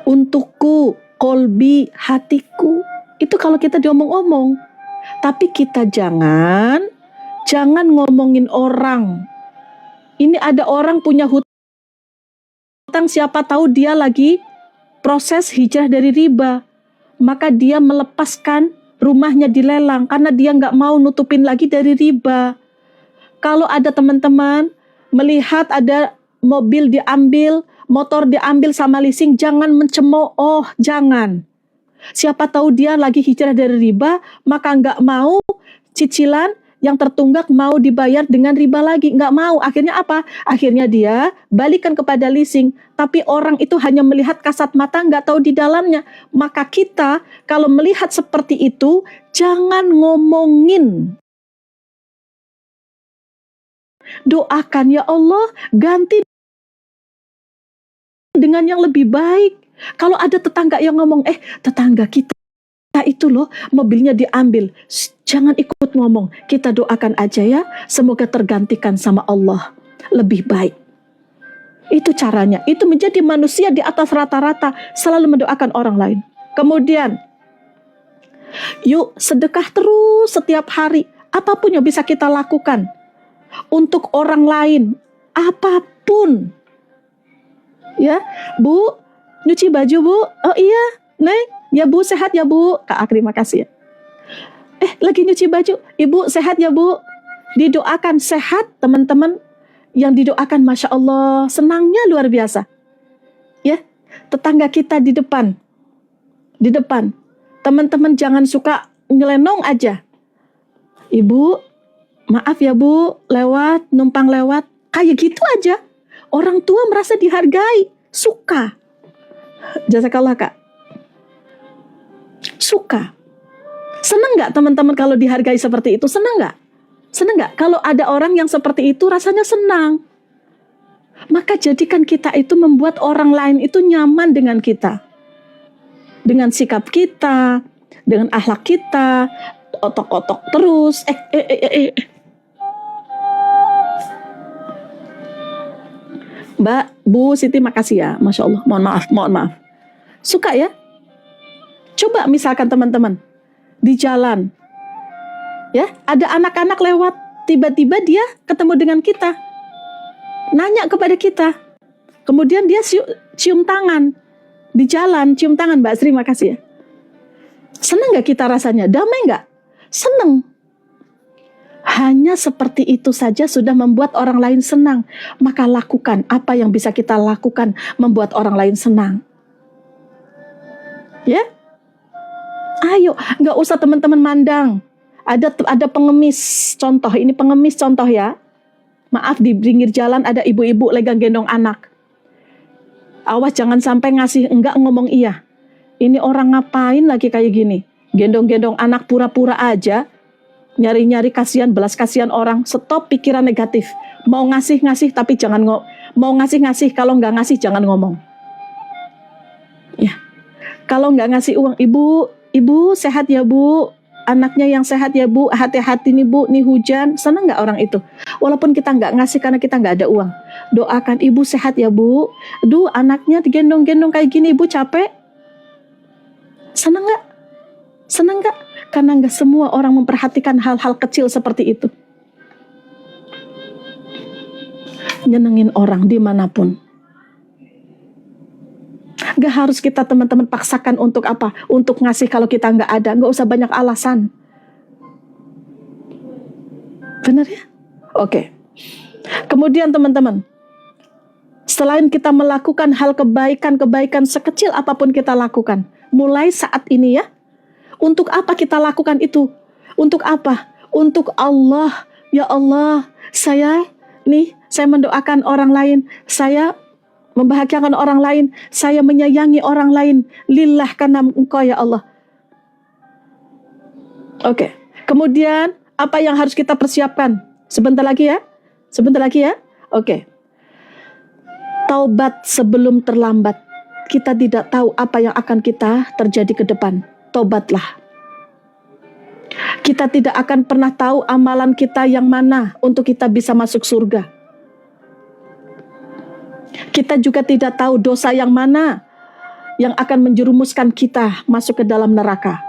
untukku, kolbi, hatiku. Itu kalau kita diomong-omong. Tapi kita jangan ngomongin orang. Ini ada orang punya hutang, siapa tahu dia lagi proses hijrah dari riba. Maka dia melepaskan rumahnya dilelang karena dia nggak mau nutupin lagi dari riba. Kalau ada teman-teman melihat ada mobil diambil, motor diambil sama leasing, jangan mencemooh, jangan. Siapa tahu dia lagi hijrah dari riba, maka nggak mau cicilan yang tertunggak mau dibayar dengan riba lagi, nggak mau. Akhirnya apa? Akhirnya dia balikan kepada leasing, tapi orang itu hanya melihat kasat mata, nggak tahu di dalamnya. Maka kita kalau melihat seperti itu, jangan ngomongin. Doakan, ya Allah, ganti dengan yang lebih baik. Kalau ada tetangga yang ngomong, tetangga kita itu loh mobilnya diambil, jangan ikut ngomong, kita doakan aja ya, semoga tergantikan sama Allah lebih baik. Itu caranya, itu menjadi manusia di atas rata-rata, selalu mendoakan orang lain. Kemudian yuk sedekah terus setiap hari, apapun yang bisa kita lakukan untuk orang lain, apapun. Ya, Bu, nyuci baju, Bu. Oh iya, Neng. Ya Bu, sehat ya Bu. Kak Akri, makasih ya. Lagi nyuci baju. Ibu sehat ya Bu. Didoakan sehat, teman-teman. Yang didoakan, Masya Allah, senangnya luar biasa. Ya, tetangga kita di depan. Teman-teman jangan suka nyelenong aja. Ibu, maaf ya Bu, numpang lewat. Kayak gitu aja. Orang tua merasa dihargai, suka. Jazakallah Kak. Suka. Senang nggak teman-teman kalau dihargai seperti itu? Senang nggak? Senang nggak? Kalau ada orang yang seperti itu rasanya senang. Maka jadikan kita itu membuat orang lain itu nyaman dengan kita. Dengan sikap kita, dengan akhlak kita, otok-otok terus. Mbak, Bu Siti, makasih ya. Masya Allah, mohon maaf. Suka ya? Coba misalkan teman-teman di jalan, ya ada anak-anak lewat, tiba-tiba dia ketemu dengan kita, nanya kepada kita, kemudian dia cium tangan di jalan, cium tangan. Mbak Sri, makasih ya. Senang nggak kita rasanya? Damai nggak? Senang. Hanya seperti itu saja sudah membuat orang lain senang. Maka lakukan apa yang bisa kita lakukan membuat orang lain senang. Ya, ayo, nggak usah teman-teman mandang. Ada pengemis, contoh, ini pengemis contoh ya. Maaf, di pinggir jalan ada ibu-ibu lagi gendong anak. Awas jangan sampai ngasih enggak, ngomong iya. Ini orang ngapain lagi kayak gini? Gendong-gendong anak pura-pura aja. Nyari-nyari kasihan, belas kasihan orang. Stop pikiran negatif. Mau ngasih tapi jangan mau ngasih, kalau nggak ngasih jangan ngomong. Ya. Kalau nggak ngasih uang, ibu sehat ya Bu, anaknya yang sehat ya Bu, hati-hati nih Bu, nih hujan. Senang nggak orang itu? Walaupun kita nggak ngasih karena kita nggak ada uang, doakan ibu sehat ya Bu. Duh, anaknya digendong-gendong kayak gini, ibu capek. Senang nggak? Senang nggak? Karena nggak semua orang memperhatikan hal-hal kecil seperti itu. Nyenengin orang dimanapun. Gak harus kita teman-teman paksakan untuk apa? Untuk ngasih kalau kita nggak ada. Nggak usah banyak alasan. Benar ya? Oke. Kemudian teman-teman, selain kita melakukan hal kebaikan sekecil apapun kita lakukan, mulai saat ini ya, untuk apa kita lakukan itu? Untuk apa? Untuk Allah. Ya Allah, saya mendoakan orang lain, saya membahagiakan orang lain, saya menyayangi orang lain, lillah, karena Engkau ya Allah. Oke. Kemudian apa yang harus kita persiapkan? Sebentar lagi ya. Oke. Taubat sebelum terlambat. Kita tidak tahu apa yang akan kita terjadi ke depan. Taubatlah. Kita tidak akan pernah tahu amalan kita yang mana untuk kita bisa masuk surga. Kita juga tidak tahu dosa yang mana yang akan menjerumuskan kita masuk ke dalam neraka.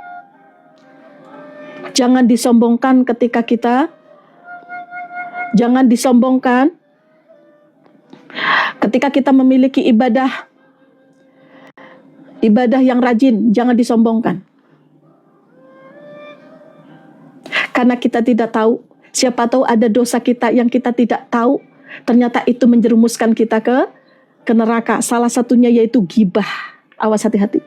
Jangan disombongkan ketika kita memiliki ibadah yang rajin, jangan disombongkan. Karena kita tidak tahu, siapa tahu ada dosa kita yang kita tidak tahu, ternyata itu menjerumuskan kita ke neraka. Salah satunya yaitu ghibah. Awas, hati-hati.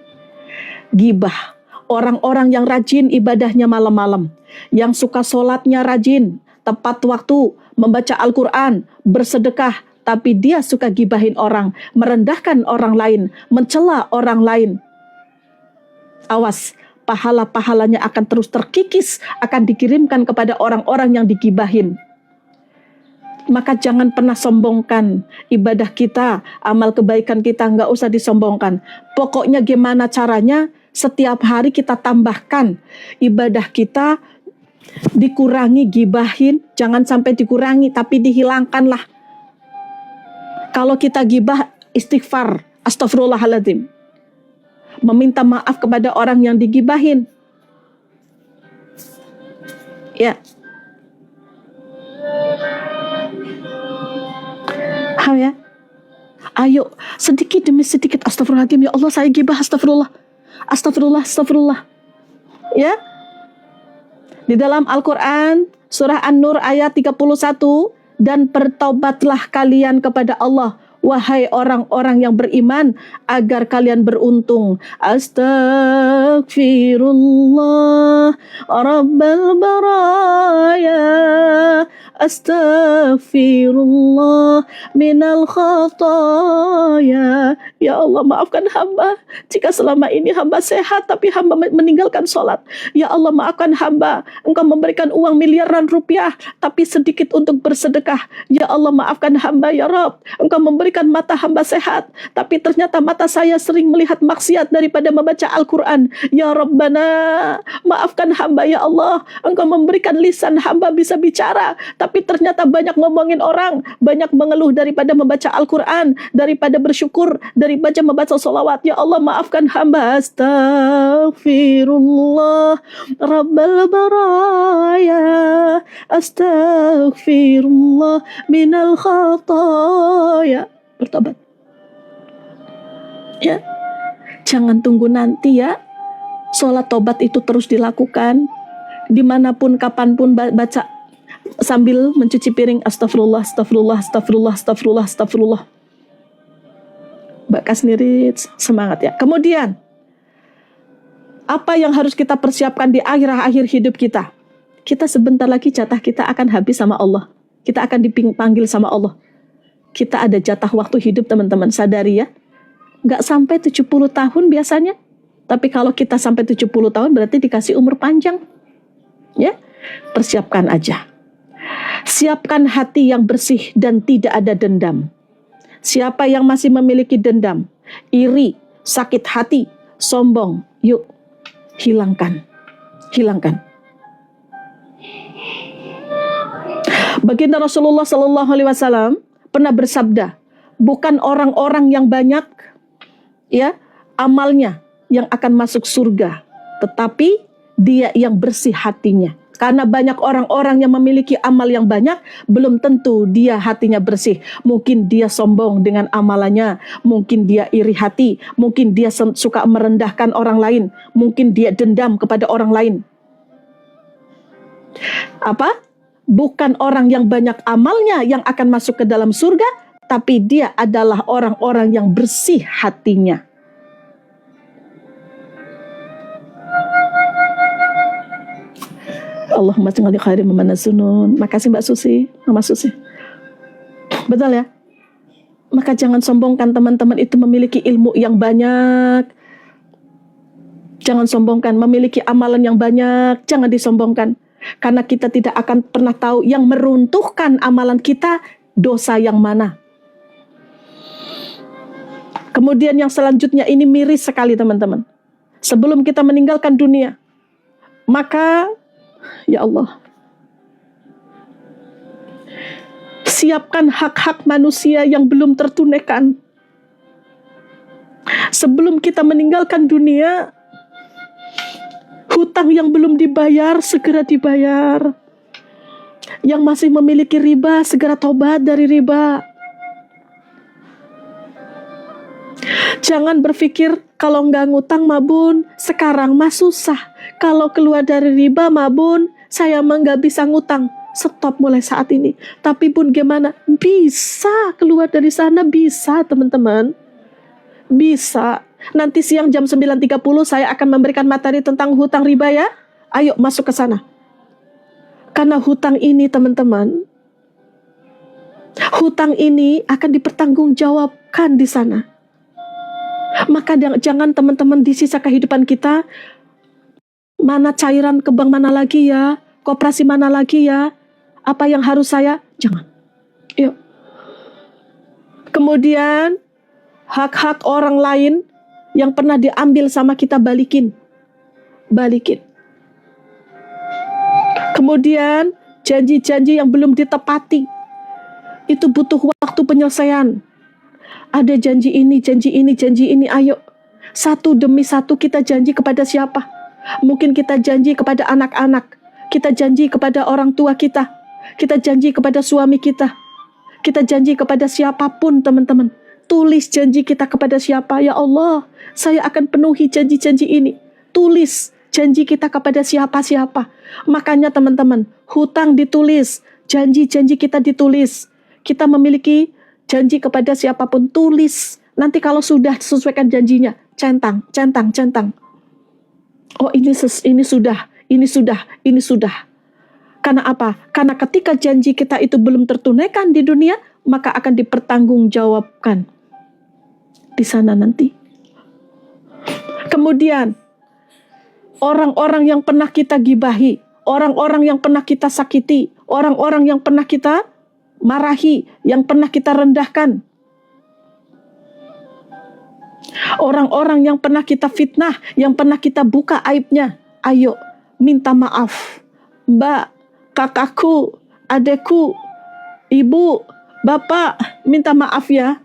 Ghibah. Orang-orang yang rajin ibadahnya malam-malam, yang suka sholatnya rajin, tepat waktu, membaca Al-Quran, bersedekah, tapi dia suka gibahin orang, merendahkan orang lain, mencela orang lain. Awas, pahala-pahalanya akan terus terkikis, akan dikirimkan kepada orang-orang yang digibahin. Maka jangan pernah sombongkan ibadah kita, amal kebaikan kita, nggak usah disombongkan. Pokoknya gimana caranya, setiap hari kita tambahkan ibadah kita, dikurangi gibahin, jangan sampai dikurangi, tapi dihilangkanlah. Kalau kita gibah, istighfar, astagfirullahaladzim. Meminta maaf kepada orang yang digibahin. Ya. Ya. Ayo, sedikit demi sedikit, astagfirullahaladzim, ya Allah saya gibah, astagfirullah. Astagfirullah. Ya. Di dalam Al-Quran, surah An-Nur ayat 31, dan bertaubatlah kalian kepada Allah, wahai orang-orang yang beriman, agar kalian beruntung. Astaghfirullah Rabbal baraya, astaghfirullah minal khataya. Ya Allah, maafkan hamba jika selama ini hamba sehat tapi hamba meninggalkan sholat. Ya Allah, maafkan hamba, Engkau memberikan uang miliaran rupiah tapi sedikit untuk bersedekah. Ya Allah, maafkan hamba ya Rabb, Engkau memberikan mata hamba sehat tapi ternyata mata saya sering melihat maksiat daripada membaca Al-Quran. Ya Rabbana, maafkan hamba ya Allah, Engkau memberikan lisan hamba bisa bicara tapi ternyata banyak ngomongin orang, banyak mengeluh daripada membaca Al-Quran, daripada bersyukur, daripada membaca sholawat. Ya Allah, maafkan hamba. Astaghfirullah Rabbal baraya, astaghfirullah minal khataya. Bertobat. Ya, jangan tunggu nanti ya. Sholat tobat itu terus dilakukan, dimanapun, kapanpun, baca sambil mencuci piring, astagfirullah, astagfirullah, astagfirullah, astagfirullah, astagfirullah. Mbak Kasnirit, semangat ya. Kemudian, apa yang harus kita persiapkan di akhir hidup kita? Kita sebentar lagi jatah kita akan habis sama Allah. Kita akan dipanggil sama Allah. Kita ada jatah waktu hidup, teman-teman, sadari ya. Nggak sampai 70 tahun biasanya. Tapi kalau kita sampai 70 tahun berarti dikasih umur panjang. Ya, persiapkan aja. Siapkan hati yang bersih dan tidak ada dendam. Siapa yang masih memiliki dendam, iri, sakit hati, sombong, yuk hilangkan. Baginda Rasulullah SAW pernah bersabda, bukan orang-orang yang banyak ya amalnya yang akan masuk surga, tetapi dia yang bersih hatinya. Karena banyak orang-orang yang memiliki amal yang banyak, belum tentu dia hatinya bersih. Mungkin dia sombong dengan amalannya, mungkin dia iri hati, mungkin dia suka merendahkan orang lain, mungkin dia dendam kepada orang lain. Apa? Bukan orang yang banyak amalnya yang akan masuk ke dalam surga, tapi dia adalah orang-orang yang bersih hatinya. Allahumma salli khairin mimman sunun. Makasih Mbak Susi, Mama Susi. Betul ya? Maka jangan sombongkan teman-teman itu memiliki ilmu yang banyak. Jangan sombongkan memiliki amalan yang banyak, jangan disombongkan. Karena kita tidak akan pernah tahu yang meruntuhkan amalan kita dosa yang mana. Kemudian yang selanjutnya ini miris sekali teman-teman. Sebelum kita meninggalkan dunia, maka ya Allah, siapkan hak-hak manusia yang belum tertunaikan. Sebelum kita meninggalkan dunia, hutang yang belum dibayar segera dibayar. Yang masih memiliki riba segera tobat dari riba. Jangan berpikir kalau nggak ngutang mah bun, sekarang mah susah. Kalau keluar dari riba mah bun, saya mah nggak bisa ngutang. Stop mulai saat ini. Tapi bun gimana? Bisa keluar dari sana, bisa teman-teman. Bisa. Nanti siang jam 9.30 saya akan memberikan materi tentang hutang riba ya. Ayo masuk ke sana. Karena hutang ini teman-teman, hutang ini akan dipertanggungjawabkan di sana. Maka jangan teman-teman di sisa kehidupan kita, mana cairan ke bank mana lagi ya, koperasi mana lagi ya, apa yang harus saya, jangan. Yuk. Kemudian hak-hak orang lain yang pernah diambil sama kita balikin. Kemudian janji-janji yang belum ditepati, itu butuh waktu penyelesaian. Ada janji ini, ayo. Satu demi satu kita janji kepada siapa? Mungkin kita janji kepada anak-anak, kita janji kepada orang tua kita janji kepada suami kita janji kepada siapapun teman-teman. Tulis janji kita kepada siapa? Ya Allah, saya akan penuhi janji-janji ini. Tulis janji kita kepada siapa-siapa. Makanya teman-teman, hutang ditulis, janji-janji kita ditulis. Kita memiliki janji kepada siapapun, tulis. Nanti kalau sudah sesuaikan janjinya, centang. Oh ini sudah. Karena apa? Karena ketika janji kita itu belum tertunaikan di dunia, maka akan dipertanggungjawabkan di sana nanti. Kemudian, orang-orang yang pernah kita gibahi, orang-orang yang pernah kita sakiti, orang-orang yang pernah kita marahi, yang pernah kita rendahkan, orang-orang yang pernah kita fitnah, yang pernah kita buka aibnya, ayo minta maaf. Mbak, kakakku, adekku, ibu, bapak, minta maaf ya.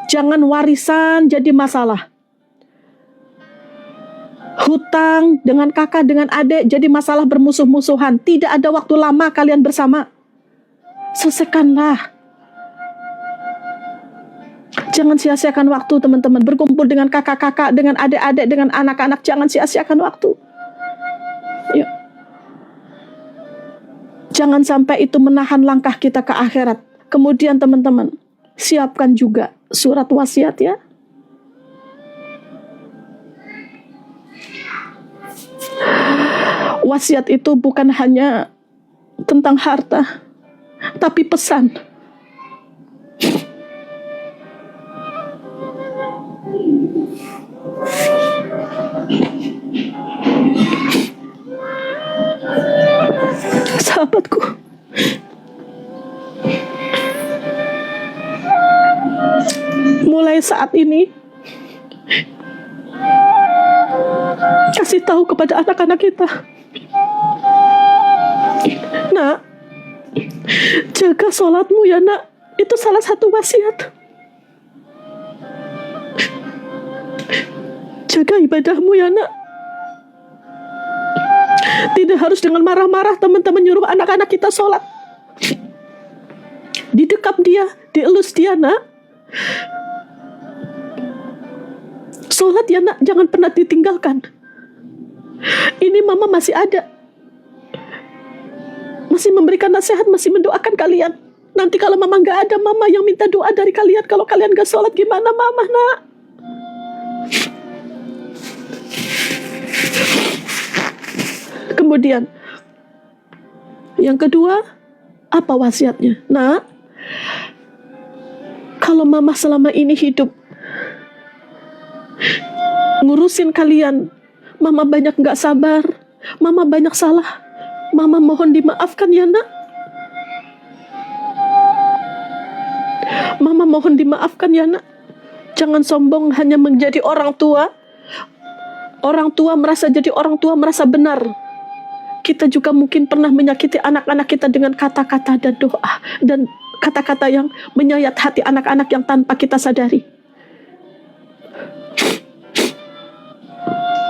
Jangan warisan jadi masalah. Hutang dengan kakak, dengan adik jadi masalah bermusuh-musuhan. Tidak ada waktu lama kalian bersama. Selesaikanlah. Jangan sia-siakan waktu teman-teman. Berkumpul dengan kakak-kakak, dengan adik-adik, dengan anak-anak. Jangan sia-siakan waktu. Yuk. Jangan sampai itu menahan langkah kita ke akhirat. Kemudian teman-teman, siapkan juga surat wasiat ya. Wasiat itu bukan hanya tentang harta, tapi pesan. Sahabatku, mulai saat ini kasih tahu kepada anak-anak kita, nak, jaga sholatmu ya nak. Itu salah satu wasiat. Jaga ibadahmu ya nak. Tidak harus dengan marah-marah teman-teman nyuruh anak-anak kita sholat. Didekap dia, dielus dia nak. Sholat ya nak, jangan pernah ditinggalkan. Ini mama masih ada, masih memberikan nasihat, masih mendoakan kalian. Nanti kalau mama gak ada, mama yang minta doa dari kalian. Kalau kalian gak sholat gimana mama nak? Kemudian yang kedua, apa wasiatnya? Nah, kalau mama selama ini hidup ngurusin kalian, mama banyak gak sabar, mama banyak salah, mama mohon dimaafkan ya nak. Mama mohon dimaafkan ya nak. Jangan sombong hanya menjadi orang tua. Orang tua merasa jadi orang tua, merasa benar. Kita juga mungkin pernah menyakiti anak-anak kita dengan kata-kata dan doa, dan kata-kata yang menyayat hati anak-anak yang tanpa kita sadari.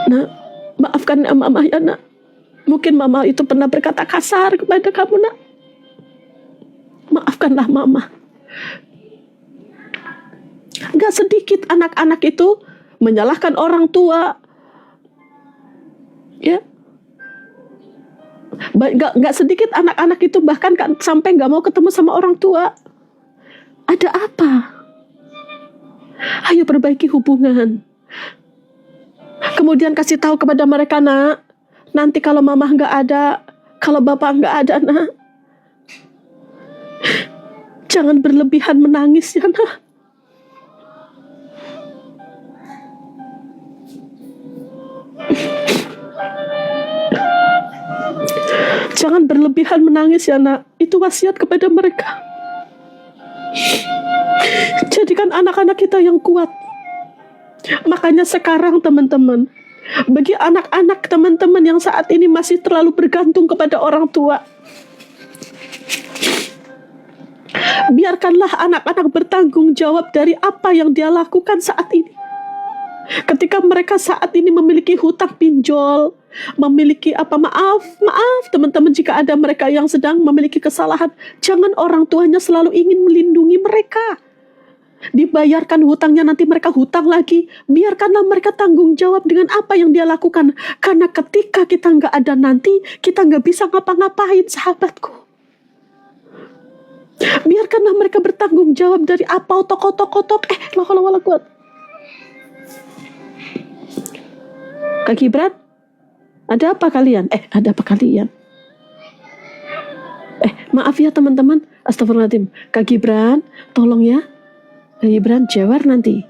Nak, maafkan mama ya nak. Mungkin mama itu pernah berkata kasar kepada kamu nak. Maafkanlah mama. Gak sedikit anak-anak itu menyalahkan orang tua. Ya. Gak sedikit anak-anak itu bahkan sampai gak mau ketemu sama orang tua. Ada apa? Ayo perbaiki hubungan. Kemudian kasih tahu kepada mereka, nak, nanti kalau mama nggak ada, kalau bapak nggak ada, nak, jangan berlebihan menangis ya, nak. Jangan berlebihan menangis ya, nak. Itu wasiat kepada mereka. Jadikan anak-anak kita yang kuat. Makanya sekarang teman-teman, bagi anak-anak teman-teman yang saat ini masih terlalu bergantung kepada orang tua, biarkanlah anak-anak bertanggung jawab dari apa yang dia lakukan saat ini. Ketika mereka saat ini memiliki hutang pinjol, memiliki maaf teman-teman, jika ada mereka yang sedang memiliki kesalahan, jangan orang tuanya selalu ingin melindungi mereka. Dibayarkan hutangnya, nanti mereka hutang lagi. Biarkanlah mereka tanggung jawab dengan apa yang dia lakukan. Karena ketika kita nggak ada nanti, kita nggak bisa ngapa-ngapain, sahabatku. Biarkanlah mereka bertanggung jawab dari apa otok-otok. Wala kuat. Kak Gibran, ada apa kalian? Ada apa kalian? Maaf ya teman-teman. Astagfirullahaladzim. Kak Gibran, tolong ya. Gibran jewer nanti.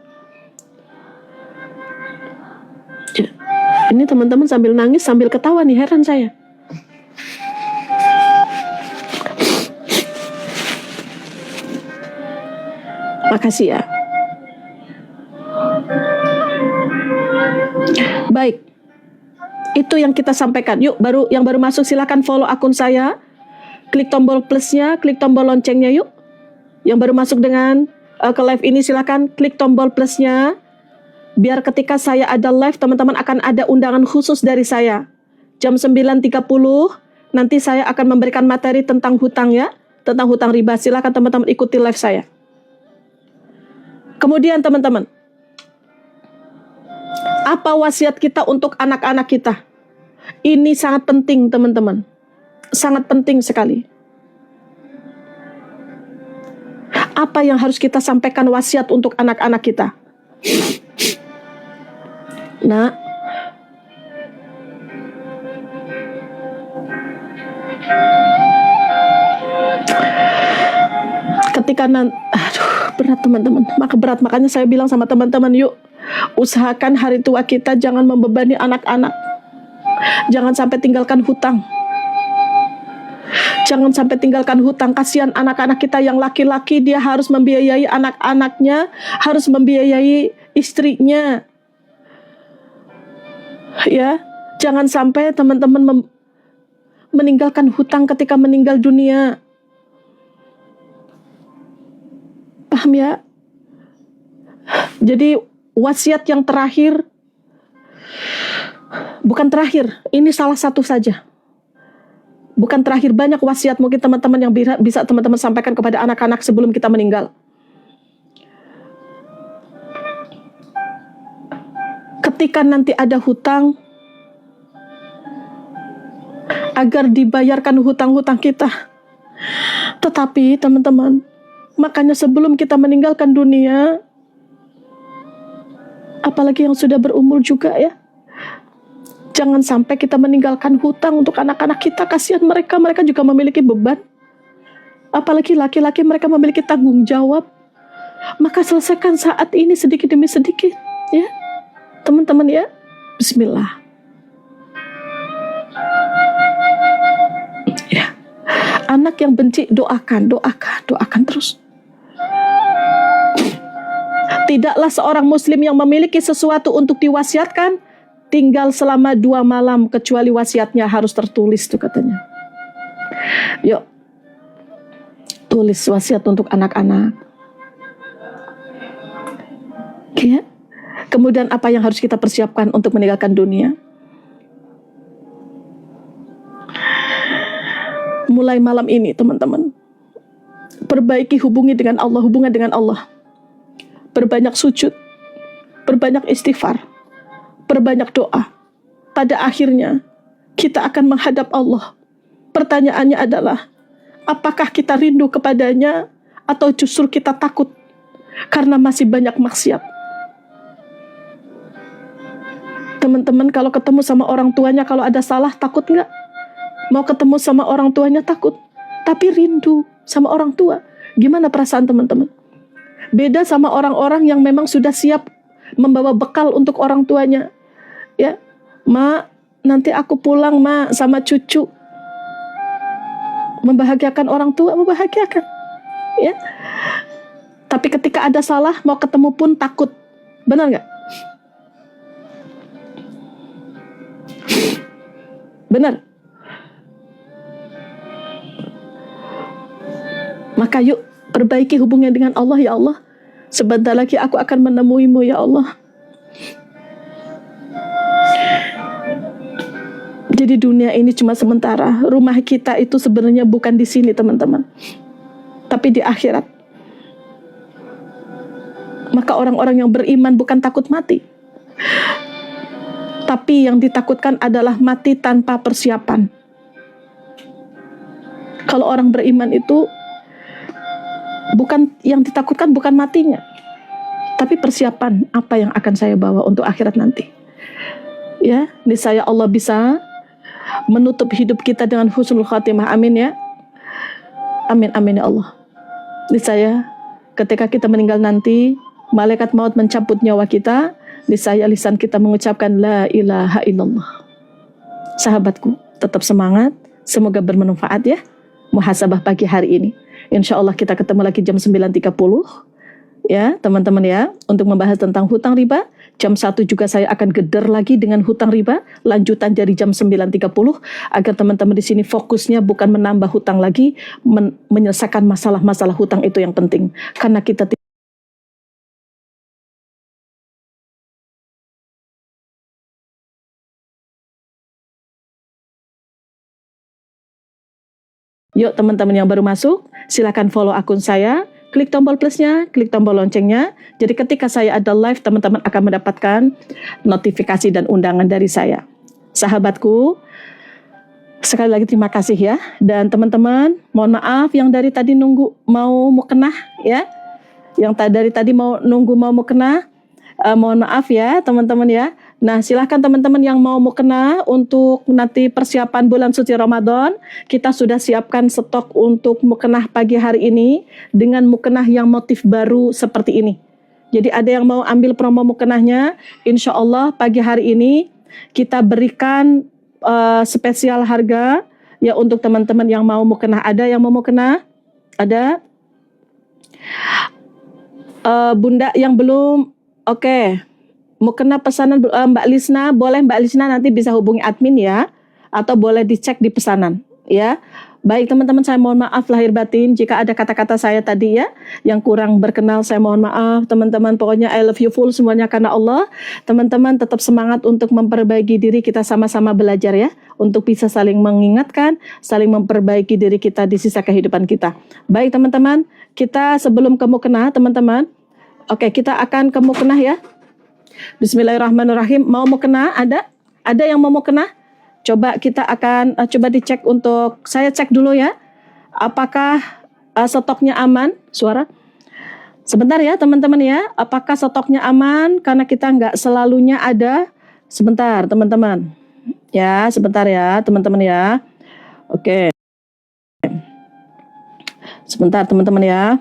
Ini teman-teman sambil nangis sambil ketawa nih, heran saya. Makasih ya. Baik. Itu yang kita sampaikan. Yuk, yang baru masuk silakan follow akun saya. Klik tombol plusnya, klik tombol loncengnya yuk. Yang baru masuk dengan ke live ini silakan klik tombol plusnya, biar ketika saya ada live teman-teman akan ada undangan khusus dari saya jam 9.30. Nanti saya akan memberikan materi tentang hutang ya, tentang hutang riba. Silakan teman-teman ikuti live saya. Kemudian teman-teman, apa wasiat kita untuk anak-anak kita? Ini sangat penting teman-teman, sangat penting sekali. Apa yang harus kita sampaikan wasiat untuk anak-anak kita? Nah, ketika berat teman-teman, makanya saya bilang sama teman-teman, yuk usahakan hari tua kita jangan membebani anak-anak, jangan sampai tinggalkan hutang. Jangan sampai tinggalkan hutang. Kasihan anak-anak kita yang laki-laki, dia harus membiayai anak-anaknya, harus membiayai istrinya. Ya, jangan sampai teman-teman meninggalkan hutang ketika meninggal dunia. Paham ya? Jadi wasiat yang terakhir, bukan terakhir, ini salah satu saja. Bukan terakhir, banyak wasiat mungkin teman-teman yang bisa teman-teman sampaikan kepada anak-anak sebelum kita meninggal. Ketika nanti ada hutang, agar dibayarkan hutang-hutang kita. Tetapi teman-teman, makanya sebelum kita meninggalkan dunia, apalagi yang sudah berumur juga ya, jangan sampai kita meninggalkan hutang untuk anak-anak kita. Kasihan mereka juga memiliki beban. Apalagi laki-laki, mereka memiliki tanggung jawab. Maka selesaikan saat ini sedikit demi sedikit, ya, teman-teman ya. Bismillah. Ya, anak yang benci doakan terus. Tidaklah seorang muslim yang memiliki sesuatu untuk diwasiatkan tinggal selama 2 malam kecuali wasiatnya harus tertulis tuh katanya. Yuk, tulis wasiat untuk anak-anak. Ya. Kemudian apa yang harus kita persiapkan untuk meninggalkan dunia? Mulai malam ini teman-teman, perbaiki hubungan dengan Allah. Berbanyak sujud, berbanyak istighfar, berbanyak doa. Pada akhirnya kita akan menghadap Allah. Pertanyaannya adalah, apakah kita rindu kepadanya atau justru kita takut karena masih banyak maksiat? Teman-teman, kalau ketemu sama orang tuanya, kalau ada salah, takut nggak? Mau ketemu sama orang tuanya takut, tapi rindu sama orang tua. Gimana perasaan teman-teman? Beda sama orang-orang yang memang sudah siap membawa bekal untuk orang tuanya. Ya, Ma, nanti aku pulang, Ma, sama cucu. Membahagiakan orang tua, membahagiakan. Ya. Tapi ketika ada salah, mau ketemu pun takut. Benar nggak? Benar. Maka yuk perbaiki hubungan dengan Allah, ya Allah. Sebentar lagi aku akan menemuimu, ya Allah. Jadi dunia ini cuma sementara. Rumah kita itu sebenarnya bukan di sini teman-teman, tapi di akhirat. Maka orang-orang yang beriman bukan takut mati, tapi yang ditakutkan adalah mati tanpa persiapan. Kalau orang beriman itu bukan yang ditakutkan, bukan matinya, tapi persiapan apa yang akan saya bawa untuk akhirat nanti. Ya, niscaya Allah bisa menutup hidup kita dengan husnul khatimah. Amin ya. Amin amin ya Allah. Niscaya ketika kita meninggal nanti, malaikat maut mencabut nyawa kita, niscaya lisan kita mengucapkan la ilaha illallah. Sahabatku, tetap semangat, semoga bermanfaat ya. Muhasabah pagi hari ini. Insya Allah kita ketemu lagi jam 9.30 ya teman-teman ya, untuk membahas tentang hutang riba. Jam 1 juga saya akan geder lagi dengan hutang riba, lanjutan dari jam 9.30, agar teman-teman di sini fokusnya bukan menambah hutang lagi, menyelesaikan masalah-masalah hutang itu yang penting. Karena kita yuk teman-teman yang baru masuk, silakan follow akun saya, klik tombol plusnya, klik tombol loncengnya. Jadi ketika saya ada live, teman-teman akan mendapatkan notifikasi dan undangan dari saya. Sahabatku, sekali lagi terima kasih ya. Dan teman-teman, mohon maaf yang dari tadi nunggu mau mukenah ya. Yang dari tadi mau mukenah, mohon maaf ya teman-teman ya. Nah, silahkan teman-teman yang mau mukena untuk nanti persiapan bulan suci Ramadan, kita sudah siapkan stok untuk mukenah pagi hari ini dengan mukenah yang motif baru seperti ini. Jadi ada yang mau ambil promo mukenahnya, insya Allah pagi hari ini kita berikan spesial harga ya untuk teman-teman yang mau mukenah. Ada yang mau mukenah? Ada? Bunda yang belum, oke. Mukena pesanan Mbak Lisna, boleh Mbak Lisna nanti bisa hubungi admin ya, atau boleh dicek di pesanan ya. Baik teman-teman, saya mohon maaf lahir batin jika ada kata-kata saya tadi ya yang kurang berkenal, saya mohon maaf teman-teman. Pokoknya I love you full semuanya karena Allah. Teman-teman tetap semangat untuk memperbaiki diri, kita sama-sama belajar ya, untuk bisa saling mengingatkan, saling memperbaiki diri kita di sisa kehidupan kita. Baik teman-teman, kita sebelum ke mukena teman-teman, oke kita akan ke mukena ya. Bismillahirrahmanirrahim. Mau kena? Ada yang mau kena? Coba kita akan coba dicek untuk, saya cek dulu ya. Apakah stoknya aman? Suara. Sebentar ya teman-teman ya. Apakah stoknya aman? Karena kita nggak selalunya ada. Sebentar teman-teman. Ya, sebentar ya teman-teman ya. Oke. Sebentar teman-teman ya.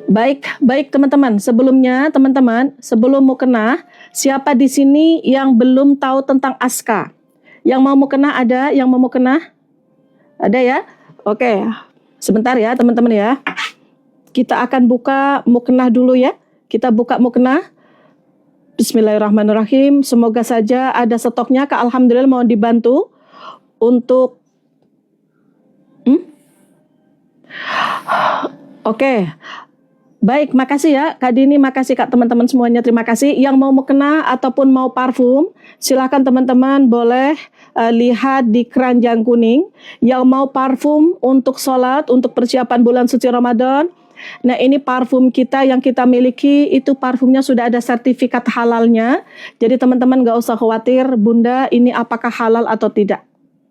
Baik teman-teman. Sebelumnya teman-teman, sebelum mukena, siapa di sini yang belum tahu tentang aska? Yang mau mukena ada? Yang mau mukena? Ada ya? Oke. Sebentar ya teman-teman ya. Kita akan buka mukena dulu ya. Kita buka mukena. Bismillahirrahmanirrahim. Semoga saja ada stoknya. Kak, alhamdulillah mohon dibantu untuk Oke. Baik, makasih ya Kak Dini, makasih Kak teman-teman semuanya, terima kasih. Yang mau mukena ataupun mau parfum, silakan teman-teman boleh lihat di keranjang kuning. Yang mau parfum untuk sholat, untuk persiapan bulan suci Ramadan. Nah ini parfum kita yang kita miliki, itu parfumnya sudah ada sertifikat halalnya. Jadi teman-teman gak usah khawatir, Bunda ini apakah halal atau tidak.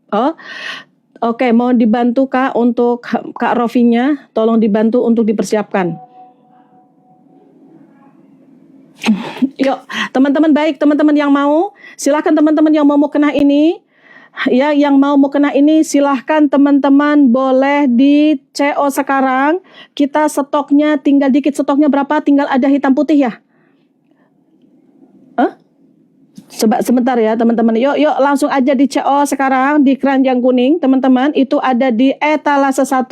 Oh, oke, mau dibantu Kak untuk Kak Rofinya, tolong dibantu untuk dipersiapkan. Yuk, teman-teman baik, teman-teman yang mau, silahkan teman-teman yang mau mukena ini, ya, yang mau mukena ini silahkan teman-teman boleh di CO sekarang. Kita stoknya tinggal dikit, stoknya berapa? Tinggal ada hitam putih ya. Coba sebentar ya teman-teman. Yuk langsung aja di CO sekarang di keranjang kuning, teman-teman. Itu ada di etalase 1.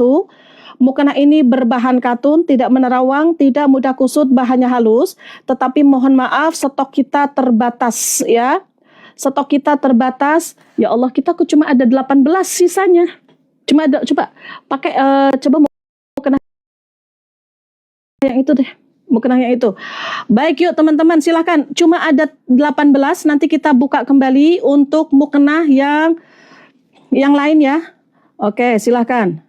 Mukena ini berbahan katun, tidak menerawang, tidak mudah kusut, bahannya halus. Tetapi mohon maaf, stok kita terbatas ya. Stok kita terbatas. Ya Allah, kita cuma ada 18 sisanya. Cuma ada, coba pakai coba mukena yang itu deh. Mukena yang itu. Baik yuk teman-teman, silahkan. Cuma ada 18, nanti kita buka kembali untuk mukena yang lain ya. Oke, silahkan.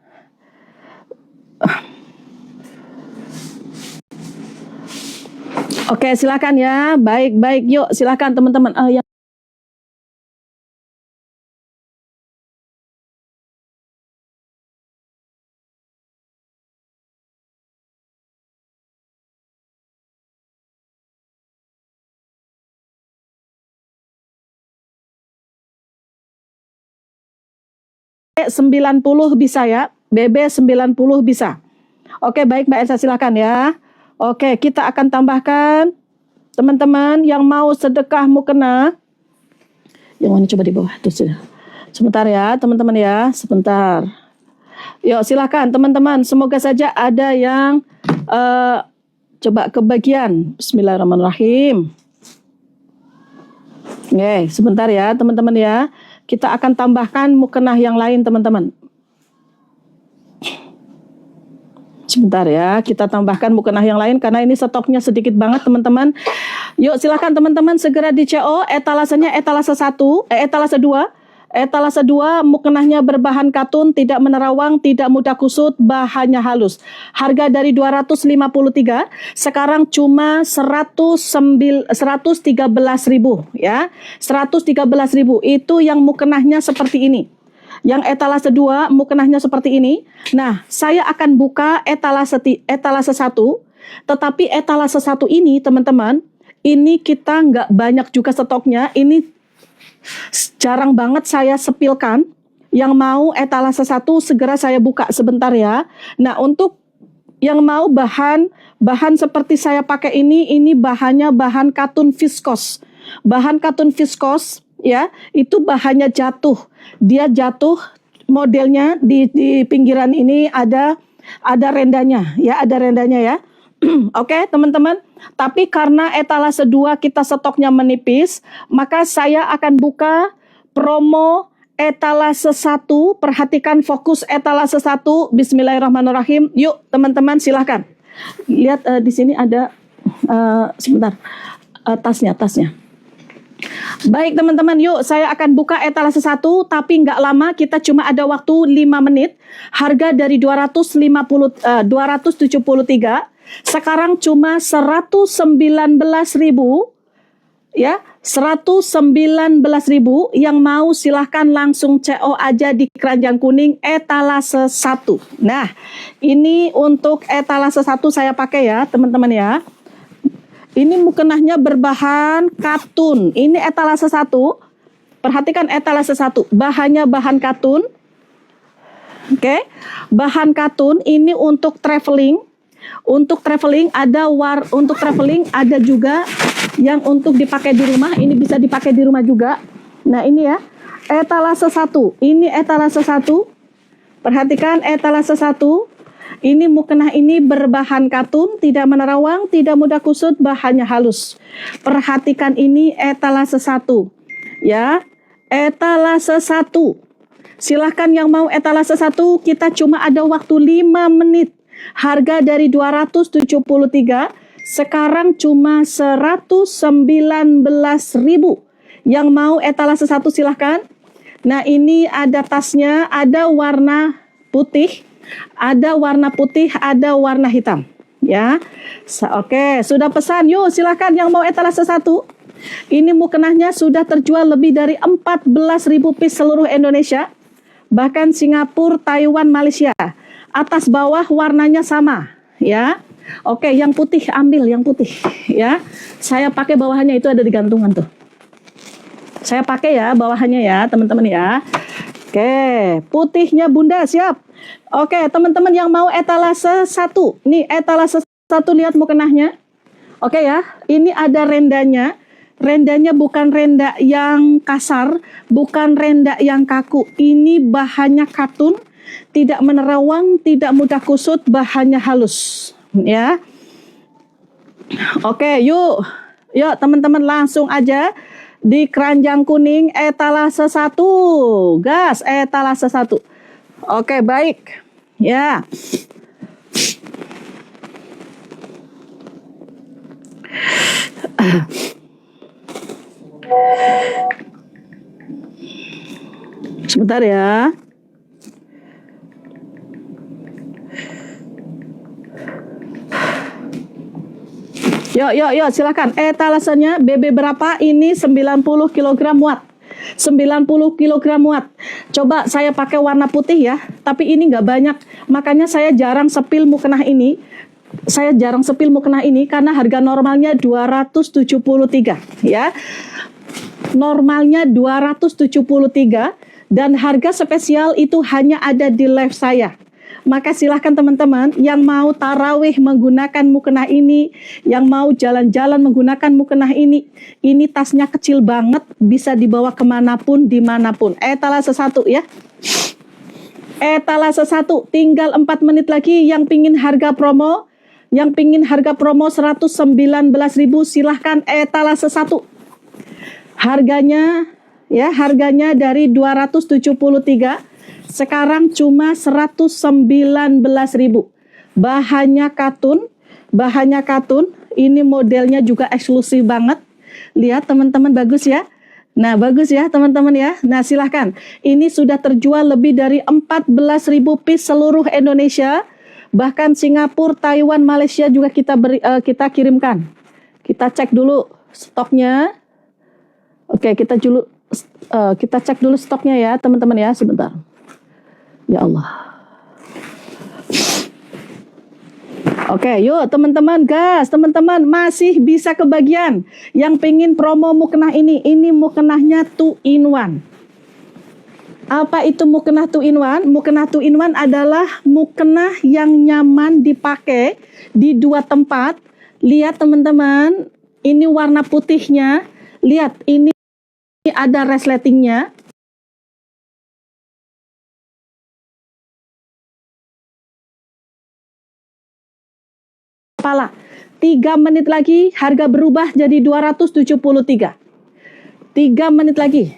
Oke, silakan ya. Baik, yuk silakan teman-teman. Yang BB90 bisa ya. BB90 bisa. Oke, baik Mbak Elsa, silakan ya. Oke, kita akan tambahkan teman-teman yang mau sedekah mukena. Yang mana coba di bawah tuh sudah. Sebentar ya, teman-teman ya, sebentar. Yuk, silakan teman-teman. Semoga saja ada yang coba kebagian. Bismillahirrahmanirrahim. Oke, sebentar ya, teman-teman ya. Kita akan tambahkan mukena yang lain, teman-teman. Sebentar ya, kita tambahkan mukena yang lain karena ini stoknya sedikit banget, teman-teman. Yuk, silakan teman-teman segera di CO. Etalasenya etalase 1, etalase 2. Etalase 2 mukenahnya berbahan katun, tidak menerawang, tidak mudah kusut, bahannya halus. Harga dari 253, sekarang cuma 113.000 ya. 113.000 itu yang mukenahnya seperti ini. Yang etalase 2 mukenahnya seperti ini. Nah, saya akan buka etalase 1, tetapi etalase 1 ini teman-teman, ini kita nggak banyak juga stoknya, ini jarang banget saya sepilkan. Yang mau etalase 1 segera saya buka sebentar ya. Nah, untuk yang mau bahan seperti saya pakai ini bahannya bahan katun viskos. Bahan katun viskos ya, itu bahannya jatuh. Dia jatuh modelnya di pinggiran ini ada rendanya ya, ada rendanya ya. Oke, teman-teman. Tapi karena etalase 2 kita stoknya menipis, maka saya akan buka promo etalase 1. Perhatikan fokus etalase 1. Bismillahirrahmanirrahim. Yuk, teman-teman silahkan. Lihat di sini ada sebentar. Tasnya. Baik teman-teman, yuk saya akan buka etalase 1, tapi nggak lama, kita cuma ada waktu 5 menit. Harga dari 273, sekarang cuma 119.000 ya, 119.000. Yang mau silahkan langsung CO aja di keranjang kuning etalase 1. Nah, ini untuk etalase 1 saya pakai ya, teman-teman ya. Ini mukenahnya berbahan katun. Ini etalase 1. Perhatikan etalase 1. Bahannya bahan katun. Oke. Bahan katun ini untuk traveling. Untuk traveling ada untuk traveling ada juga yang untuk dipakai di rumah. Ini bisa dipakai di rumah juga. Nah, ini ya. Etalase 1. Ini etalase 1. Perhatikan etalase 1. Ini mukena ini berbahan katun, tidak menerawang, tidak mudah kusut, bahannya halus. Perhatikan ini etalase 1. Ya, etalase 1. Silahkan yang mau etalase 1, kita cuma ada waktu 5 menit. Harga dari 273 sekarang cuma 119.000. Yang mau etalase 1 silahkan. Nah, ini ada tasnya, ada warna putih, ada warna putih, ada warna hitam. Ya, oke, sudah pesan. Yuk, silahkan yang mau etalase 1. Ini mukenahnya sudah terjual lebih dari 14.000 piece seluruh Indonesia. Bahkan Singapura, Taiwan, Malaysia. Atas bawah warnanya sama, ya. Oke, yang putih ambil yang putih, ya. Saya pakai bawahannya itu ada di gantungan tuh. Saya pakai ya bawahannya ya, teman-teman ya. Oke, putihnya Bunda siap. Oke, teman-teman yang mau etalase 1. Nih, etalase 1 lihat mukenahnya. Oke ya, ini ada rendanya. Rendanya bukan renda yang kasar, bukan renda yang kaku. Ini bahannya katun, tidak menerawang, tidak mudah kusut, bahannya halus, ya. Oke, yuk. Yuk, teman-teman langsung aja di keranjang kuning etalase 1. Gas, etalase 1. Oke, baik. Ya. Sebentar ya. Yuk, silakan. Etalasenya BB berapa? Ini 90 kg muat. 90 kg muat. Coba saya pakai warna putih ya, tapi ini nggak banyak. Makanya saya jarang sepil mukena ini. Saya jarang sepil mukena ini karena harga normalnya 273 ya. Normalnya 273 dan harga spesial itu hanya ada di live saya. Maka silahkan teman-teman yang mau tarawih menggunakan mukena ini, yang mau jalan-jalan menggunakan mukena ini tasnya kecil banget, bisa dibawa kemanapun, dimanapun. Etalase 1 ya. Etalase 1, tinggal 4 menit lagi. Yang pingin harga promo, 119.000 silahkan etalase 1. Harganya ya, harganya dari 273 sekarang cuma 119.000. Bahannya katun, ini modelnya juga eksklusif banget. Lihat teman-teman, bagus ya. Nah, bagus ya teman-teman ya. Nah, silahkan. Ini sudah terjual lebih dari 14.000 piece seluruh Indonesia. Bahkan Singapura, Taiwan, Malaysia juga kita kirimkan. Kita cek dulu stoknya. Oke, kita cek dulu stoknya ya teman-teman ya, sebentar. Ya Allah. Oke, yuk teman-teman gas, teman-teman masih bisa kebagian. Yang pengen promo mukena ini mukenahnya 2 in 1. Apa itu mukena 2 in 1? Mukena 2 in 1 adalah mukena yang nyaman dipakai di 2 tempat. Lihat teman-teman, ini warna putihnya. Lihat, ini ada resletingnya. Kepala. 3 menit lagi harga berubah jadi 273. 3 menit lagi.